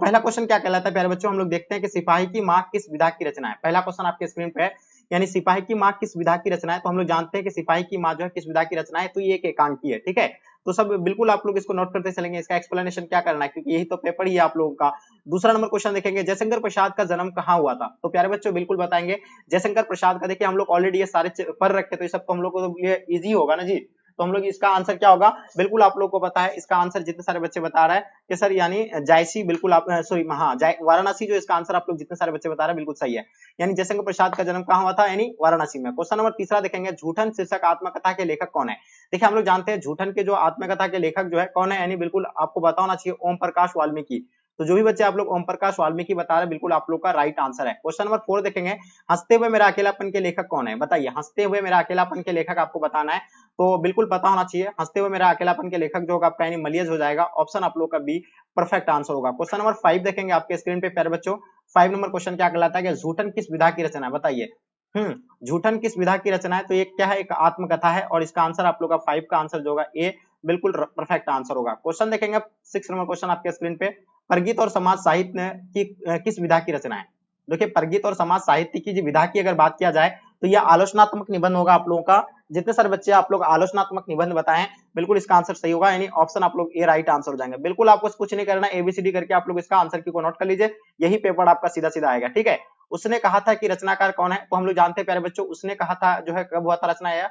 पहला क्वेश्चन क्या कहलाता है प्यारे बच्चों, हम लोग देखते हैं कि सिपाही की माँ किस विधा की रचना है। पहला क्वेश्चन आपके स्क्रीन पे है, यानी सिपाही की माँ किस विधा की रचना है। तो हम लोग जानते हैं कि सिपाही की माँ जो है किस विधा की रचना है, तो ये एक एकांकी है, ठीक है। तो सब बिल्कुल आप लोग इसको नोट करते चलेंगे, इसका एक्सप्लेनेशन क्या करना है, क्योंकि यही तो पेपर ही है आप लोगों का। दूसरा नंबर क्वेश्चन देखेंगे, जयशंकर प्रसाद का जन्म कहाँ हुआ था। तो प्यारे बच्चों बिल्कुल बताएंगे जयशंकर प्रसाद का। देखिए हम लोग ऑलरेडी ये सारे पढ़ रखे, तो ये सब तो हम लोग को ये इजी होगा ना जी। तो हम लोग इसका आंसर क्या होगा, बिल्कुल आप लोग को पता है इसका आंसर। जितने सारे बच्चे बता रहे हैं कि सर यानी जायसी, बिल्कुल आप सॉरी हाँ वाराणसी, जो इसका आंसर आप लोग जितने सारे बच्चे बता रहे हैं बिल्कुल सही है। यानी जयशंकर प्रसाद का जन्म कहाँ हुआ था, यानी वाराणसी में। क्वेश्चन नंबर तीसरा देखेंगे, झूठन शीर्षक आत्मकथा के लेखक कौन है। देखिए हम लोग जानते हैं झूठन के जो आत्मकथा के लेखक जो है कौन है, यानी बिल्कुल आपको पता होना चाहिए ओम प्रकाश वाल्मीकि। तो जो भी बच्चे आप लोग ओम प्रकाश वाल्मीकि बता रहे हैं, बिल्कुल आप लोग का राइट आंसर है। क्वेश्चन नंबर 4 देखेंगे, हंसते हुए मेरा अकेलापन के लेखक कौन है। बताइए, हंसते हुए मेरा अकेलापन के लेखक आपको बताना है, तो बिल्कुल पता होना चाहिए। हंसते हुए मेरा अकेलापन के लेखक जो होगा आपका यानी मलियज हो जाएगा। ऑप्शन आप लोग का बी परफेक्ट आंसर होगा। क्वेश्चन नंबर 5 देखेंगे आपके स्क्रीन पे प्यारे बच्चों। 5 नंबर क्वेश्चन क्या कहलाता है कि झूठन किस विधा की रचना है। बताइए झूठन किस विधा की रचना है। तो ये क्या है, एक आत्मकथा है, और इसका आंसर आप लोग का 5 का आंसर जो होगा ए बिल्कुल परफेक्ट आंसर होगा। क्वेश्चन देखेंगे 6 नंबर क्वेश्चन आपके स्क्रीन पे, परगीत और समाज साहित्य की किस विधा की रचना है। देखिए परगीत और समाज साहित्य की विधा की अगर बात किया जाए तो यह आलोचनात्मक निबंध होगा आप लोगों का। जितने सारे बच्चे आप लोग आलोचनात्मक निबंध बताएं, बिल्कुल इसका आंसर सही होगा, यानी ऑप्शन आप लोग ए राइट आंसर हो जाएंगे। बिल्कुल आपको कुछ नहीं करना, एबीसीडी करके आप लोग इसका आंसर की को नोट कर लीजिए, यही पेपर आपका सीधा सीधा आएगा, ठीक है। उसने कहा था कि रचनाकार कौन है, तो हम लोग जानते हैं प्यारे बच्चों, उसने कहा था जो है कब हुआ था रचना, यह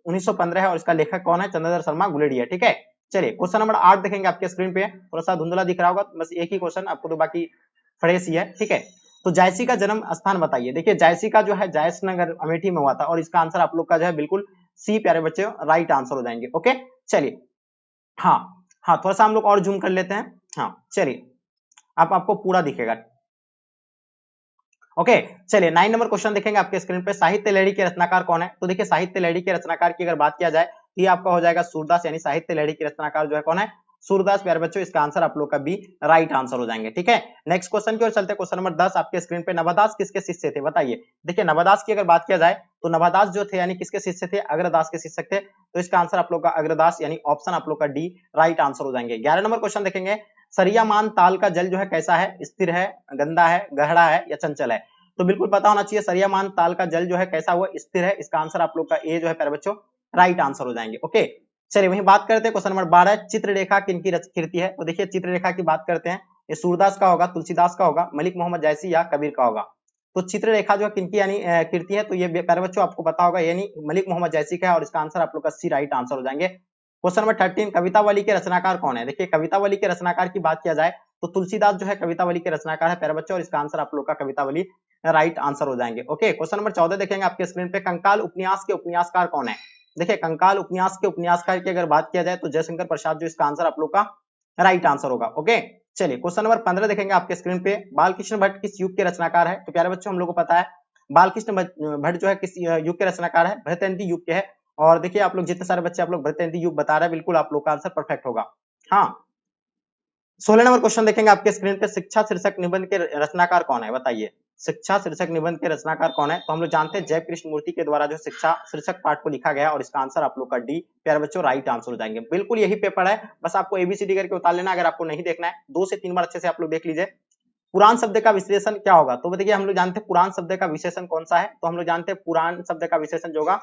1915 है, और इसका लेखक कौन है, चंद्रधर शर्मा गुलेरिया, ठीक है। चलिए क्वेश्चन नंबर 8 देखेंगे आपके स्क्रीन पे, थोड़ा सा धुंधला दिख रहा होगा, बस एक ही क्वेश्चन आपको, तो बाकी फ्रेश ही है, ठीक है। तो जायसी का जन्म स्थान बताइए। देखिए जायसी का जो है जायसनगर अमेठी में हुआ था, और इसका आंसर आप लोग का जो है बिल्कुल सी प्यारे बच्चे राइट आंसर हो जाएंगे। ओके चलिए, हाँ हाँ थोड़ा सा हम लोग और जूम कर लेते हैं। हाँ चलिए, आपको पूरा दिखेगा। ओके चलिए 9 नंबर क्वेश्चन देखेंगे आपके स्क्रीन पे, साहित्य लहरी के रचनाकार कौन है। तो देखिए साहित्य लहरी के रचनाकार की अगर बात किया जाए तो ये आपका हो जाएगा सूरदास, यानी साहित्य लहरी के रचनाकार जो है कौन है, सूरदास प्यारे बच्चों। इसका आंसर आप लोग का बी राइट आंसर हो जाएंगे, ठीक है। नेक्स्ट क्वेश्चन की ओर चलते हैं। क्वेश्चन नंबर 10 आपके स्क्रीन पे, नवादास किसके शिष्य थे। बताइए, देखिए नवादास की अगर बात किया जाए तो नवादास जो थे यानी किसके शिष्य थे, अग्रदास के शिष्य थे। तो इसका आंसर आप लोग का अग्रदास, यानी ऑप्शन आप लोग का डी राइट आंसर हो जाएंगे। 11 नंबर क्वेश्चन देखेंगे, सरियामान ताल का जल जो है कैसा है, स्थिर है, गंदा है, गहरा है या चंचल है। तो बिल्कुल पता होना चाहिए सरियामान ताल का जल जो है कैसा हुआ, स्थिर है। इसका आंसर आप लोग का ए जो है प्यारे बच्चों राइट आंसर हो जाएंगे। ओके चलिए वहीं बात करते हैं। क्वेश्चन नंबर 12, चित्ररेखा किनकी कृति है। तो देखिए चित्ररेखा की बात करते हैं, ये सूरदास का होगा, तुलसीदास का होगा, मलिक मोहम्मद जायसी या कबीर का होगा। तो चित्ररेखा जो किनकी यानी कृति है, तो ये प्यारे बच्चों आपको पता होगा, यानी मलिक मोहम्मद जायसी का है, और इसका आंसर आप लोग का सी राइट आंसर हो जाएंगे। क्वेश्चन नंबर 13, कवितावली के रचनाकार कौन है। देखिए कवितावली के रचनाकार की बात किया जाए तो तुलसीदास जो है कवितावली के रचनाकार है प्यारे बच्चों, और इसका आंसर आप लोग का कवितावली राइट आंसर हो जाएंगे। ओके क्वेश्चन नंबर 14 देखेंगे आपके स्क्रीन पे, कंकाल उपन्यास के उपन्यासकार कौन है। देखिए कंकाल उपन्यास के उपन्यासकार की अगर बात किया जाए तो जयशंकर प्रसाद, जो इसका आंसर आप लोग का राइट आंसर होगा। ओके चलिए क्वेश्चन नंबर 15 देखेंगे आपके स्क्रीन पे, बालकृष्ण भट्ट किस युग के रचनाकार है। तो प्यारे बच्चों हम लोग को पता है बालकृष्ण भट्ट जो है किस युग के रचनाकार है, भरतयंती युग के है। और देखिए आप लोग जितने सारे बच्चे आप लोग भरतयंती युग बता रहे हैं, बिल्कुल आप लोग का आंसर परफेक्ट होगा। हाँ 16 नंबर क्वेश्चन देखेंगे आपके स्क्रीन पे, शिक्षा शीर्षक निबंध के रचनाकार कौन है। बताइए शिक्षा शीर्षक निबंध के रचनाकार कौन है। तो हम लोग जानते हैं जय कृष्ण मूर्ति के द्वारा जो शिक्षा शीर्षक पाठ को लिखा गया, और इसका आंसर आप लोग का डी प्यारे बच्चों राइट आंसर हो जाएंगे। बिल्कुल यही पेपर है, बस आपको एबीसीडी करके उतार लेना। अगर आपको नहीं देखना है 2 से 3 बार अच्छे से आप लोग देख लीजिए। पुराण शब्द का विशेषण क्या होगा। तो देखिए हम लोग जानते हैं पुराण शब्द का विशेषण कौन सा है। तो हम लोग जानते हैं पुराण शब्द का विशेषण जो होगा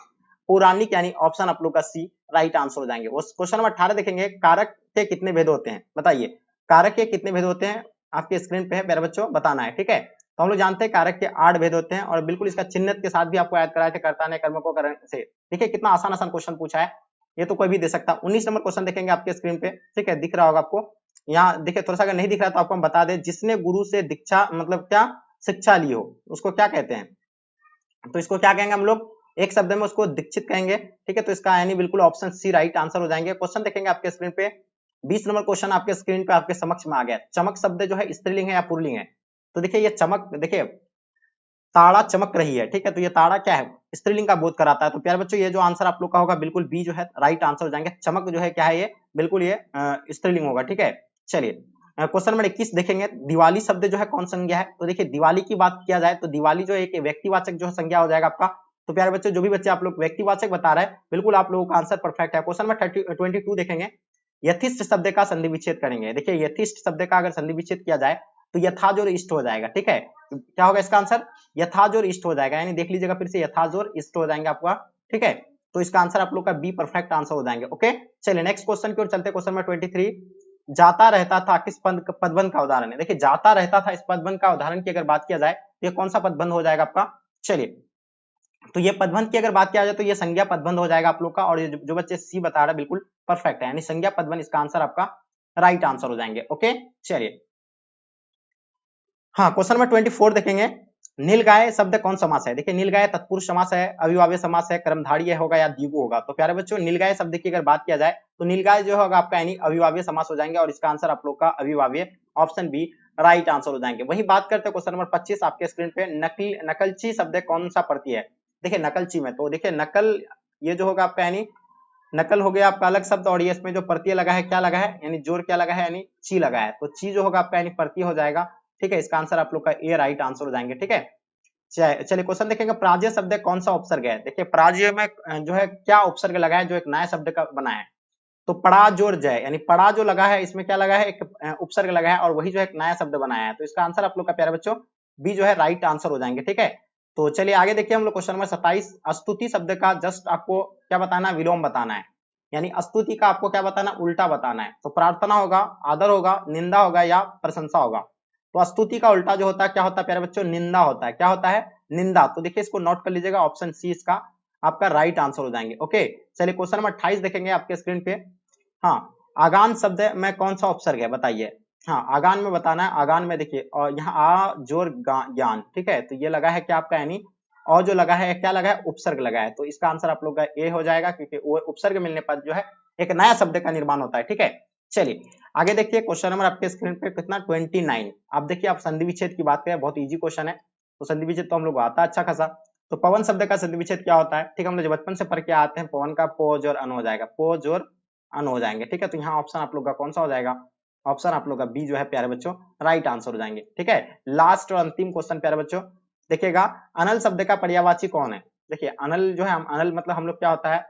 पौराणिक, यानी ऑप्शन आप लोग का सी राइट आंसर हो जाएंगे। क्वेश्चन नंबर 18 देखेंगे, कारक के कितने भेद होते हैं। बताइए कारक के कितने भेद होते हैं, आपके स्क्रीन पे है प्यारे बच्चों, बताना है, ठीक है। तो हम लोग जानते हैं कारक के 8 भेद होते हैं, और बिल्कुल इसका चिन्हित के साथ भी आपको याद कराए थे, कर्ता ने कर्म को करण से। देखिए कितना आसान आसान क्वेश्चन पूछा है, ये तो कोई भी दे सकता। 19 नंबर क्वेश्चन देखेंगे आपके स्क्रीन पे, ठीक है, दिख रहा होगा आपको। यहाँ देखिए थोड़ा सा अगर नहीं दिख रहा तो आपको हम बता दें, जिसने गुरु से दीक्षा मतलब क्या शिक्षा ली हो उसको क्या कहते हैं। तो इसको क्या कहेंगे हम लोग, एक शब्द में उसको दीक्षित कहेंगे, ठीक है। तो इसका यानी बिल्कुल ऑप्शन सी राइट आंसर हो जाएंगे। क्वेश्चन देखेंगे आपके स्क्रीन पे, 20 नंबर क्वेश्चन आपके स्क्रीन पे आपके समक्ष में आ गया। चमक शब्द जो है स्त्रीलिंग है या पुल्लिंग है। तो देखिए ये चमक, देखिए ताड़ा चमक रही है, ठीक है। तो ये ताड़ा क्या है, स्त्रीलिंग का बोध कराता है। तो प्यारे बच्चों ये जो आंसर आप लोग का होगा बिल्कुल बी जो है राइट आंसर हो जाएंगे। चमक जो है क्या है, ये बिल्कुल ये स्त्रीलिंग होगा, ठीक है। चलिए क्वेश्चन नंबर 21 देखेंगे, दिवाली शब्द जो है कौन संज्ञा है। तो देखिए दिवाली की बात किया जाए तो दिवाली जो एक व्यक्तिवाचक जो है संज्ञा हो जाएगा आपका। तो प्यारे बच्चों जो भी बच्चे आप लोग व्यक्तिवाचक बता रहे हैं, बिल्कुल आप लोगों का आंसर परफेक्ट है। क्वेश्चन नंबर 22 देखेंगे, यथिष्ट शब्द का संधि विच्छेद करेंगे। देखिए यथिष्ट शब्द का अगर संधि विच्छेद किया जाए तो यथाजोर इष्ट हो जाएगा, ठीक है। तो क्या होगा इसका आंसर, यथाजोर इष्ट हो जाएगा, यानी देख लीजिएगा फिर से यथाजोर इष्ट हो जाएंगे आपका, ठीक है। तो इसका आंसर आप लोग का बी परफेक्ट आंसर हो जाएंगे। ओके, चलिए नेक्स्ट क्वेश्चन की ओर चलते हैं। क्वेश्चन नंबर 23, जाता रहता था किस पदबंध का उदाहरण है। देखिए जाता रहता था इस पदबंध का उदाहरण की अगर बात किया जाए तो ये कौन सा पदबंध हो जाएगा आपका। चलिए तो ये पदबंध की अगर बात किया जाए तो ये संज्ञा पदबंध हो जाएगा आप लोग का, और ये जो बच्चे सी बता रहे हैं बिल्कुल परफेक्ट है, यानी संज्ञा पदबंध इसका आंसर आपका राइट आंसर हो जाएंगे। ओके चलिए, हाँ क्वेश्चन नंबर 24 देखेंगे। नीलगाय शब्द कौन समास है। देखिए नीलगाय तत्पुरुष समास है, अविभाज्य समास है, कर्मधारय होगा या द्विगु होगा। तो प्यारे बच्चों नीलगाय शब्द की अगर बात किया जाए तो नीलगाय जो होगा आपका यानी अविभाज्य समास हो जाएंगे, और इसका आंसर आप लोग का अविभाज्य ऑप्शन बी राइट आंसर हो जाएंगे। वही बात करते हैं क्वेश्चन नंबर 25 आपके स्क्रीन पे, नकलची शब्द कौन सा प्रत्यय है। देखिए नकलची में तो देखिए नकल ये जो होगा आपका यानी नकल हो गया आपका अलग शब्द, और ये इसमें जो प्रत्यय लगा है क्या लगा है, यानी जोर क्या लगा है, यानी ची लगा है। तो ची जो होगा आपका यानी प्रत्यय हो जाएगा, ठीक है। इसका आंसर आप लोग का ए राइट आंसर हो जाएंगे, ठीक है। चलिए क्वेश्चन देखेंगे, प्राज्य शब्द कौन सा उपसर्ग है। देखिए प्राज्य में जो है क्या उपसर्ग लगा है जो एक नया शब्द का बना है। तो पड़ा जोर जय, यानी पड़ा जो लगा है इसमें क्या लगा है, एक उपसर्ग लगा है, और वही जो है एक नया शब्द बनाया है। तो इसका आंसर आप लोग का प्यारे बच्चों बी जो है राइट आंसर हो जाएंगे, ठीक है। तो चलिए आगे देखिए हम लोग क्वेश्चन नंबर 27, स्तुति शब्द का जस्ट आपको क्या बताना है, विलोम बताना है, यानी स्तुति का आपको क्या बताना, उल्टा बताना है। तो प्रार्थना होगा, आदर होगा, निंदा होगा या प्रशंसा होगा। तो स्तुति का उल्टा जो होता है क्या होता है प्यारे बच्चों, निंदा होता है। क्या होता है, निंदा। तो देखिए इसको नोट कर लीजिएगा, ऑप्शन सी इसका आपका राइट आंसर हो जाएंगे। ओके चलिए क्वेश्चन नंबर 28 देखेंगे आपके स्क्रीन पे। हाँ आगान शब्द में कौन सा उपसर्ग है बताइए। हाँ आगान में बताना है, आगान में देखिए और यहाँ आ जोर ज्ञान, ठीक है। तो ये लगा है क्या आपका यानी, और जो लगा है क्या लगा है, उपसर्ग लगा है। तो इसका आंसर आप लोग का ए हो जाएगा, क्योंकि वो उपसर्ग मिलने पर जो है एक नया शब्द का निर्माण होता है, ठीक है। चलिए आगे देखिए क्वेश्चन नंबर आपके स्क्रीन पे कितना 29। आप देखिए आप संधि विच्छेद की बात करें, बहुत इजी क्वेश्चन है। तो संधि विच्छेद तो हम लोग आता है अच्छा खासा। तो पवन शब्द का संधि विच्छेद क्या होता है, ठीक है। हम लोग बचपन से पढ़ के आते हैं, पवन का पोज और अन हो जाएगा, पोज और अन हो जाएंगे, ठीक है। तो यहाँ ऑप्शन आप लोग का कौन सा हो जाएगा, ऑप्शन आप लोग का बी जो है प्यारे बच्चों राइट आंसर हो जाएंगे, ठीक है। लास्ट और अंतिम क्वेश्चन प्यारे बच्चों देखिएगा, अनल शब्द का पर्यायवाची कौन है। देखिए अनल जो है, अनल मतलब हम लोग क्या होता है,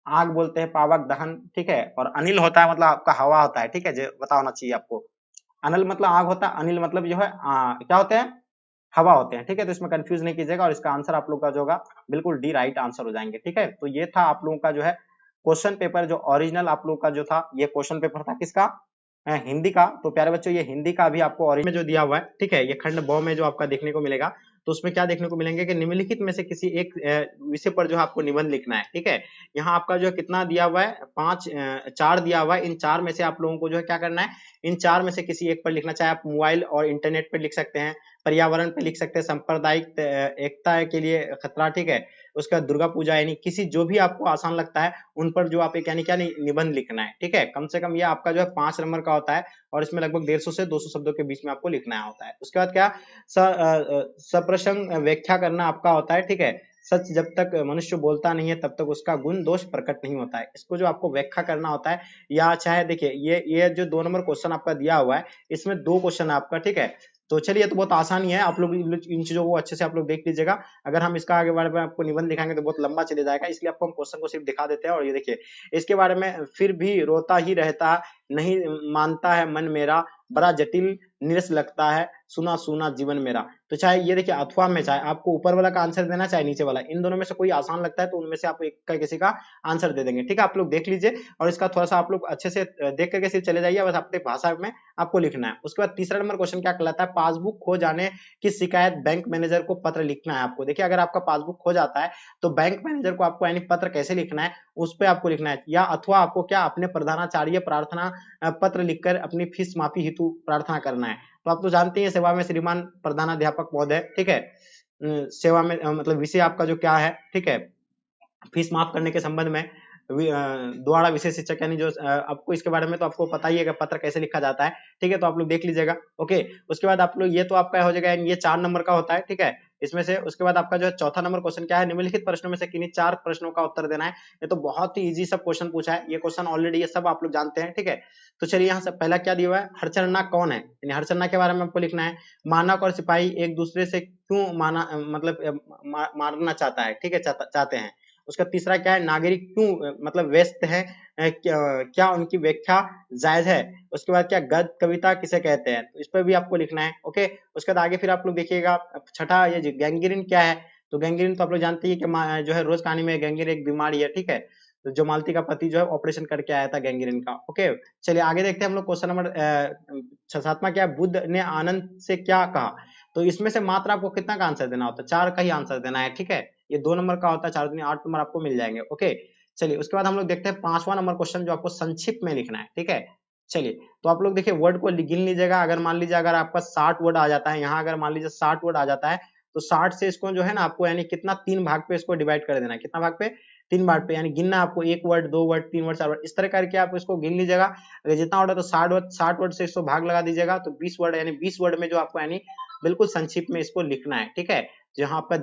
आग बोलते हैं, पावक दहन, ठीक है। और अनिल होता है मतलब आपका हवा होता है, ठीक है, जो पता होना चाहिए आपको। अनल मतलब आग होता है, अनिल मतलब जो है क्या होते हैं, हवा होते हैं, ठीक है। तो इसमें कंफ्यूज नहीं कीजिएगा, और इसका आंसर आप लोग का जो होगा बिल्कुल डी राइट आंसर हो जाएंगे, ठीक है। तो ये था आप लोगों का जो है क्वेश्चन पेपर, जो ओरिजिनल आप लोग का जो था ये क्वेश्चन पेपर था किसका, हिंदी का। तो प्यारे बच्चों ये हिंदी का भी आपको ओरिजिनल में जो दिया हुआ है, ठीक है, ये खंड ब में जो आपका देखने को मिलेगा। तो उसमें क्या देखने को मिलेंगे कि निम्नलिखित में से किसी एक विषय पर जो है आपको निबंध लिखना है, ठीक है। यहाँ आपका जो है कितना दिया हुआ है, 4 दिया हुआ है। इन 4 में से आप लोगों को जो है क्या करना है, इन 4 में से किसी एक पर लिखना, चाहे आप मोबाइल और इंटरनेट पर लिख सकते हैं, पर्यावरण पे लिख सकते हैं, सांप्रदायिक एकता के लिए खतरा, ठीक है। उसका दुर्गा पूजा, यानी किसी जो भी आपको आसान लगता है उन पर जो आप एक यानी क्या निबंध लिखना है, ठीक है। कम से कम ये आपका जो है 5 नंबर का होता है, और इसमें लगभग 150 से 200 शब्दों के बीच में आपको लिखना होता है। उसके बाद क्या सप्रसंग व्याख्या करना आपका होता है, ठीक है। सच जब तक मनुष्य बोलता नहीं है तब तक उसका गुण दोष प्रकट नहीं होता है। इसको जो आपको व्याख्या करना होता है, या चाहे देखिए ये जो 2 नंबर क्वेश्चन आपका दिया हुआ है, इसमें 2 क्वेश्चन है आपका, ठीक है। तो चलिए तो बहुत आसान ही है, आप लोग इन चीजों को अच्छे से आप लोग देख लीजिएगा। अगर हम इसका आगे बारे में आपको निबंध दिखाएंगे तो बहुत लंबा चले जाएगा, इसलिए आपको हम क्वेश्चन को सिर्फ दिखा देते हैं। और ये देखिए इसके बारे में, फिर भी रोता ही रहता नहीं मानता है मन मेरा, बड़ा जटिल निरस लगता है सुना सुना जीवन मेरा। तो चाहे ये देखिए अथवा में, चाहे आपको ऊपर वाला का आंसर देना चाहे नीचे वाला, इन दोनों में से कोई आसान लगता है तो उनमें से आप एक का किसी का आंसर दे देंगे, ठीक है। आप लोग देख लीजिए, और इसका थोड़ा सा आप लोग अच्छे से देख करके सिर्फ चले जाइए, बस अपनी भाषा में आपको लिखना है। उसके बाद तीसरा नंबर क्वेश्चन क्या कहलाता है, पासबुक खो जाने की शिकायत बैंक मैनेजर को पत्र लिखना है आपको। देखिए अगर आपका पासबुक खो जाता है तो बैंक मैनेजर को आपको यानी पत्र कैसे लिखना है, उस पर आपको लिखना है, या अथवा आपको क्या अपने प्रधानाचार्य प्रार्थना पत्र लिखकर अपनी फीस माफी हेतु प्रार्थना करना है। तो आप तो जानते हैं सेवा में श्रीमान प्रधानाध्यापक महोदय, ठीक है, सेवा में मतलब विषय आपका जो क्या है, ठीक है, फीस माफ करने के संबंध में द्वारा विशेष शिक्षक, यानी जो आपको इसके बारे में तो आपको पता ही है कि पत्र कैसे लिखा जाता है, ठीक है। तो आप लोग देख लीजिएगा। ओके उसके बाद आप लोग ये तो आपका हो जाएगा, ये 4 नंबर का होता है, ठीक है, इसमें से। उसके बाद आपका जो है चौथा नंबर क्वेश्चन क्या है, निम्नलिखित प्रश्नों में से किन्हीं 4 प्रश्नों का उत्तर देना है। ये तो बहुत ही इजी सब क्वेश्चन पूछा है, ये क्वेश्चन ऑलरेडी ये सब आप लोग जानते हैं, ठीक है। तो चलिए यहाँ से पहला क्या दिया हुआ है, हरचन्ना कौन है, यानी हरचन्ना के बारे में आपको लिखना है। मानक और सिपाही एक दूसरे से क्यों मारना चाहता है, ठीक है, चाहते हैं। उसका तीसरा क्या है, नागरिक क्यों मतलब व्यस्त है, क्या उनकी व्याख्या जायज है। उसके बाद क्या, गद्य कविता किसे कहते हैं, तो इस पर भी आपको लिखना है। ओके, उसके बाद आगे फिर आप लोग देखिएगा छठा, ये गैंग्रीन क्या है। तो गैंग्रीन तो आप लोग जानते हैं कि जो है रोज कहानी में गैंग्रीन एक बीमारी है, ठीक है। तो जो मालती का पति जो है ऑपरेशन करके आया था गैंग्रीन का। ओके, चलिए आगे देखते हैं हम लोग क्वेश्चन नंबर 7वां क्या है, बुद्ध ने आनंद से क्या कहा। तो इसमें से मात्र आपको कितना का आंसर देना होता है, 4 का ही आंसर देना है, ठीक है। ये 2 नंबर का होता है, 4 दूनी 8 नंबर आपको मिल जाएंगे। ओके, चलिए उसके बाद हम लोग देखते हैं 5वां नंबर क्वेश्चन जो आपको संक्षिप्त में लिखना है, ठीक है। चलिए तो आप लोग देखिए वर्ड को गिन लीजिएगा। अगर मान लीजिए अगर आपका 60 वर्ड आ जाता है, यहाँ अगर मान लीजिए 60 वर्ड आ जाता है, तो 60 से इसको जो है ना आपको यानी कितना 3 भाग पे इसको डिवाइड कर देना है। कितना भाग पे, 3 भाग पे, यानी गिनना आपको 1 वर्ड 2 वर्ड 3 वर्ड 4 वर्ड, इस तरह करके आप इसको गिन लीजिएगा। अगर जितना वर्ड है तो 60 वर्ड से इसको भाग लगा दीजिएगा, तो 20 वर्ड, यानी 20 वर्ड में जो आपको यानी बिल्कुल संक्षिप्त में इसको लिखना है, ठीक है। जहां आपका